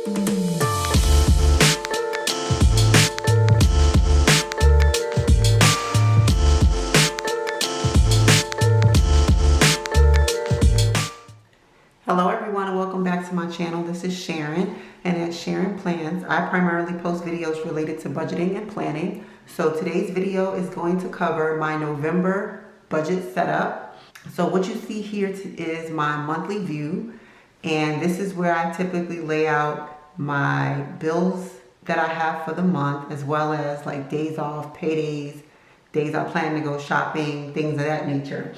Hello everyone and welcome back to my channel. This is Sharon and at Sharon Plans, I primarily post videos related to budgeting and planning. So today's video is going to cover my November budget setup. So what you see here is my monthly view, and this is where I typically lay out my bills that I have for the month, as well as like days off, paydays, days I plan to go shopping, things of that nature.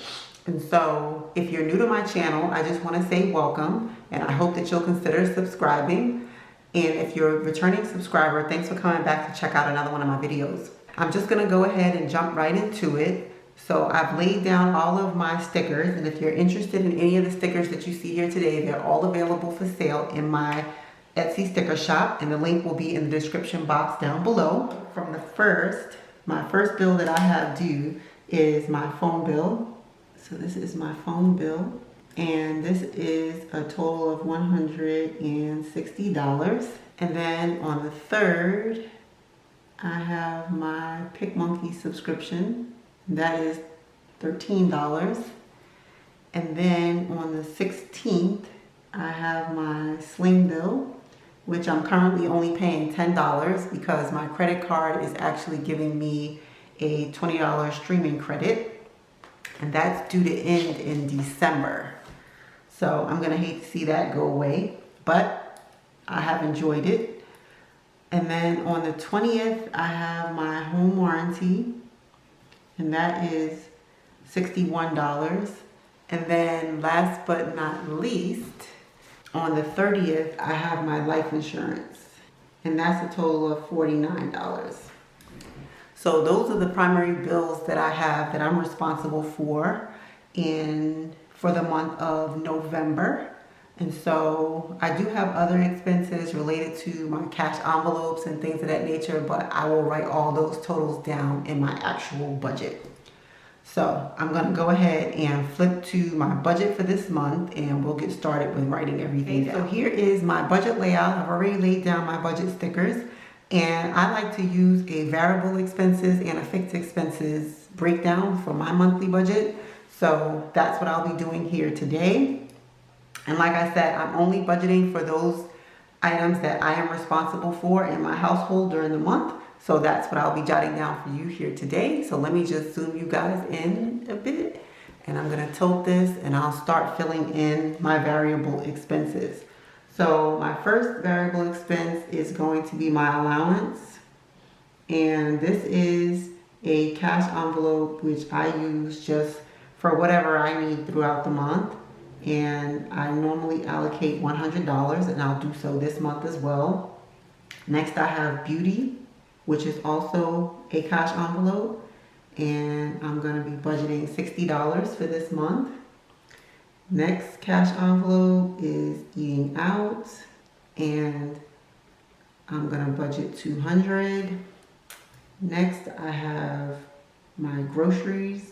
And so if you're new to my channel, I just want to say welcome, and I hope that you'll consider subscribing. And if you're a returning subscriber, thanks for coming back to check out another one of my videos. I'm just going to go ahead and jump right into it. So I've laid down all of my stickers, and if you're interested in any of the stickers that you see here today, they're all available for sale in my Etsy sticker shop, and the link will be in the description box down below. From my first bill that I have due is my phone bill. So this is my phone bill, and this is a total of $160. And then on the 3rd, I have my PicMonkey subscription. That is $13. And then on the 16th, I have my Sling bill, which I'm currently only paying $10 because my credit card is actually giving me a $20 streaming credit. And that's due to end in December. So I'm gonna hate to see that go away, but I have enjoyed it. And then on the 20th, I have my home warranty, and that is $61. And then last but not least, on the 30th, I have my life insurance, and that's a total of $49. So those are the primary bills that I have that I'm responsible for for the month of November. And so I do have other expenses related to my cash envelopes and things of that nature, but I will write all those totals down in my actual budget. So I'm going to go ahead and flip to my budget for this month, and we'll get started with writing everything down. So here is my budget layout. I've already laid down my budget stickers. And I like to use a variable expenses and a fixed expenses breakdown for my monthly budget. So that's what I'll be doing here today. And like I said, I'm only budgeting for those items that I am responsible for in my household during the month. So that's what I'll be jotting down for you here today. So let me just zoom you guys in a bit. And I'm going to tilt this, and I'll start filling in my variable expenses. So my first variable expense is going to be my allowance, and this is a cash envelope which I use just for whatever I need throughout the month, and I normally allocate $100, and I'll do so this month as well. Next I have beauty, which is also a cash envelope, and I'm going to be budgeting $60 for this month. Next cash envelope is eating out, and I'm gonna budget $200. Next I have my groceries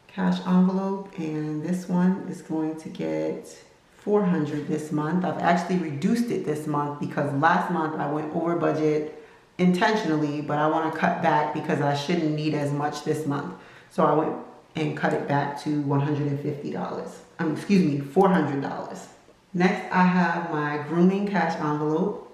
cash envelope, and this one is going to get $400 this month. I've actually reduced it this month because last month I went over budget intentionally, but I want to cut back because I shouldn't need as much this month. So I went and cut it back to $400. Next, I have my grooming cash envelope.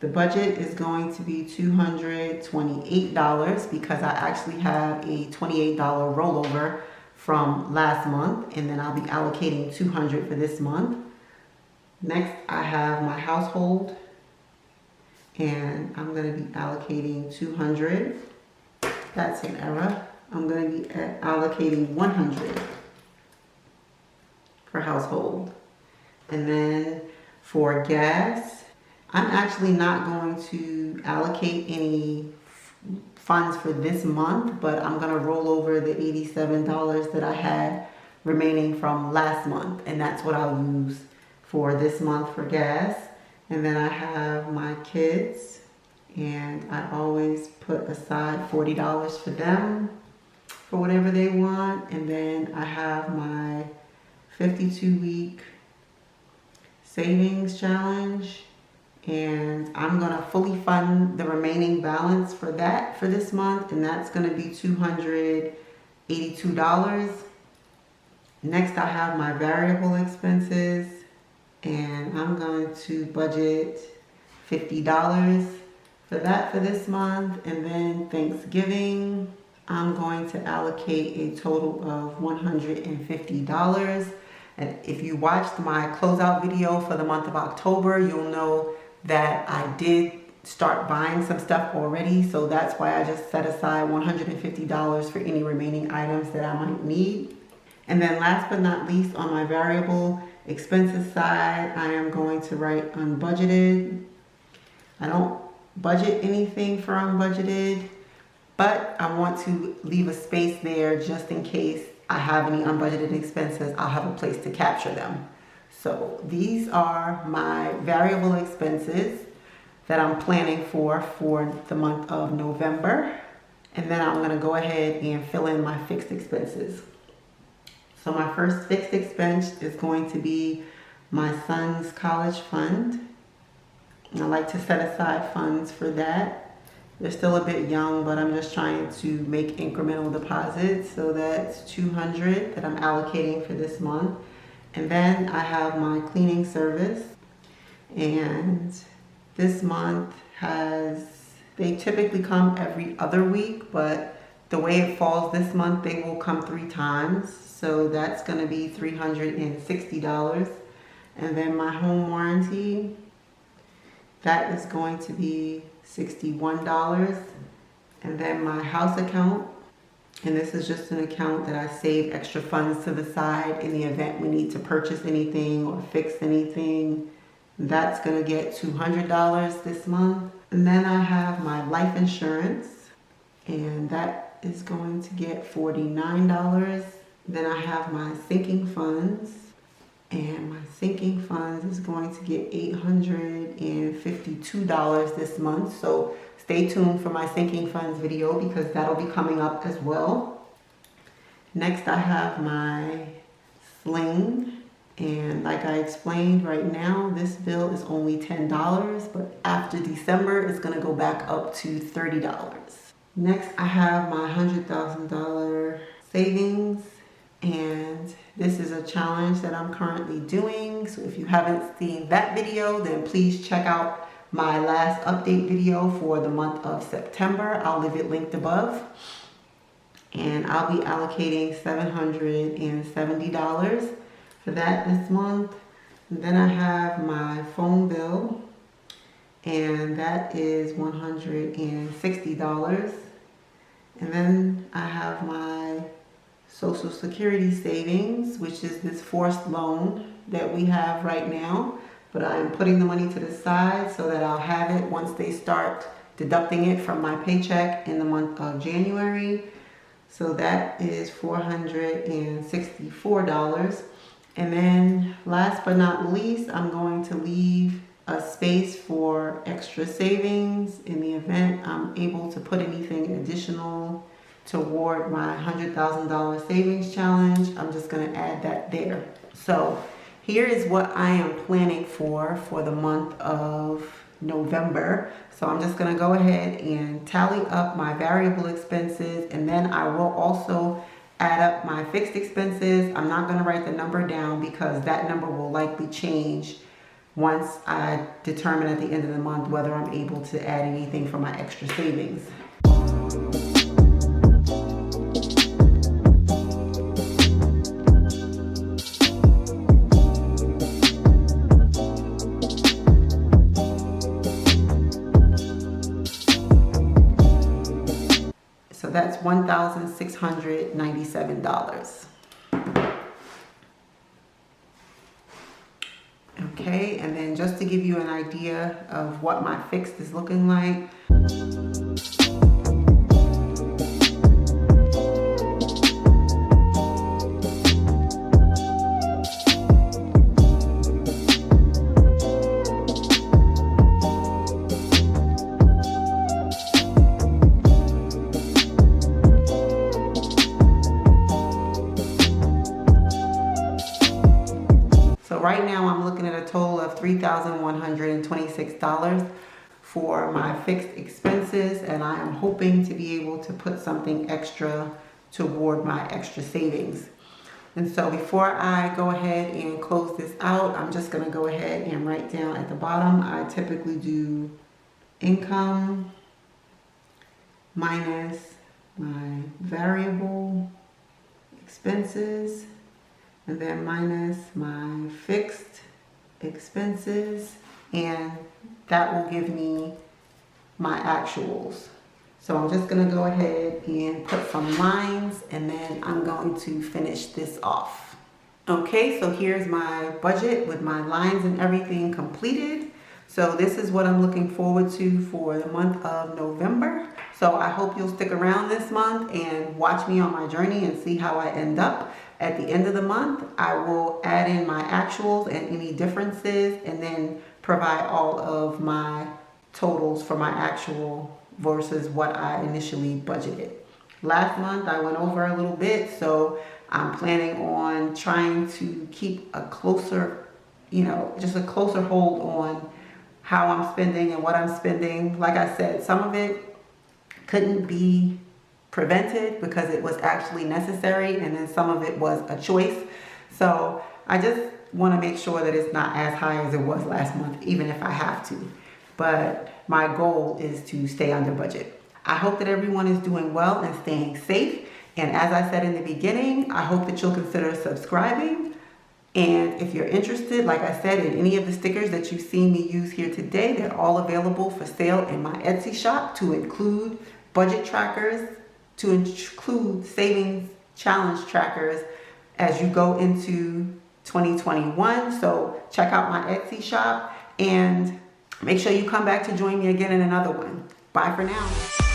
The budget is going to be $228 because I actually have a $28 rollover from last month, and then I'll be allocating $200 for this month. Next, I have my household, and I'm going to be allocating $200. That's an error. I'm going to be allocating $100 for household. And then for gas, I'm actually not going to allocate any funds for this month, but I'm going to roll over the $87 that I had remaining from last month, and that's what I'll use for this month for gas. And then I have my kids, and I always put aside $40 for them for whatever they want. And then I have my 52-week savings challenge, and I'm gonna fully fund the remaining balance for that for this month, and that's gonna be $282. Next, I have my variable expenses, and I'm going to budget $50 for that for this month. And then Thanksgiving, I'm going to allocate a total of $150. And if you watched my closeout video for the month of October, you'll know that I did start buying some stuff already. So that's why I just set aside $150 for any remaining items that I might need. And then last but not least, on my variable expenses side, I am going to write unbudgeted. I don't budget anything for unbudgeted, but I want to leave a space there just in case I have any unbudgeted expenses. I'll have a place to capture them. So these are my variable expenses that I'm planning for the month of November. And then I'm going to go ahead and fill in my fixed expenses. So my first fixed expense is going to be my son's college fund. I like to set aside funds for that. They're still a bit young, but I'm just trying to make incremental deposits. So that's $200 that I'm allocating for this month. And then I have my cleaning service. And this month they typically come every other week, but the way it falls this month, they will come 3 times. So that's gonna be $360. And then my home warranty, that is going to be $61. And then my house account, and this is just an account that I save extra funds to the side in the event we need to purchase anything or fix anything. That's gonna get $200 this month. And then I have my life insurance, and that is going to get $49. Then I have my sinking funds, and my sinking funds is going to get $852 this month. So stay tuned for my sinking funds video because that'll be coming up as well. Next, I have my sling, and like I explained, right now this bill is only $10, but after December it's going to go back up to $30. Next, I have my $100,000 savings, and this is a challenge that I'm currently doing. So if you haven't seen that video, then please check out my last update video for the month of September. I'll leave it linked above. And I'll be allocating $770 for that this month. And then I have my phone bill, and that is $160. And then I have my Social Security savings, which is this forced loan that we have right now, but I'm putting the money to the side so that I'll have it once they start deducting it from my paycheck in the month of January. So that is $464. And then last but not least, I'm going to leave a space for extra savings in the event I'm able to put anything additional toward my $100,000 savings challenge. I'm just going to add that there. So here is what I am planning for the month of November. So I'm just going to go ahead and tally up my variable expenses, and then I will also add up my fixed expenses. I'm not going to write the number down because that number will likely change once I determine at the end of the month whether I'm able to add anything for my extra savings. So that's $1,697. Okay, and then just to give you an idea of what my fixed is looking like. Right now I'm looking at a total of $3,100 $926 for my fixed expenses, and I am hoping to be able to put something extra toward my extra savings. And so before I go ahead and close this out, I'm just going to go ahead and write down at the bottom. I typically do income minus my variable expenses, and then minus my fixed expenses, and that will give me my actuals. So I'm just going to go ahead and put some lines, and then I'm going to finish this off. Okay, so here's my budget with my lines and everything completed. So this is what I'm looking forward to for the month of November. So I hope you'll stick around this month and watch me on my journey and see how I end up. At the end of the month, I will add in my actuals and any differences, and then provide all of my totals for my actual versus what I initially budgeted. Last month I went over a little bit, so I'm planning on trying to keep a closer, just a closer hold on how I'm spending and what I'm spending. Like I said, some of it couldn't be prevented because it was actually necessary, and then some of it was a choice. So I just want to make sure that it's not as high as it was last month, even if I have to. But my goal is to stay under budget. I hope that everyone is doing well and staying safe. And as I said in the beginning, I hope that you'll consider subscribing. And if you're interested, like I said, in any of the stickers that you've seen me use here today, they're all available for sale in my Etsy shop, to include budget trackers, to include savings challenge trackers as you go into 2021. So check out my Etsy shop, and make sure you come back to join me again in another one. Bye for now.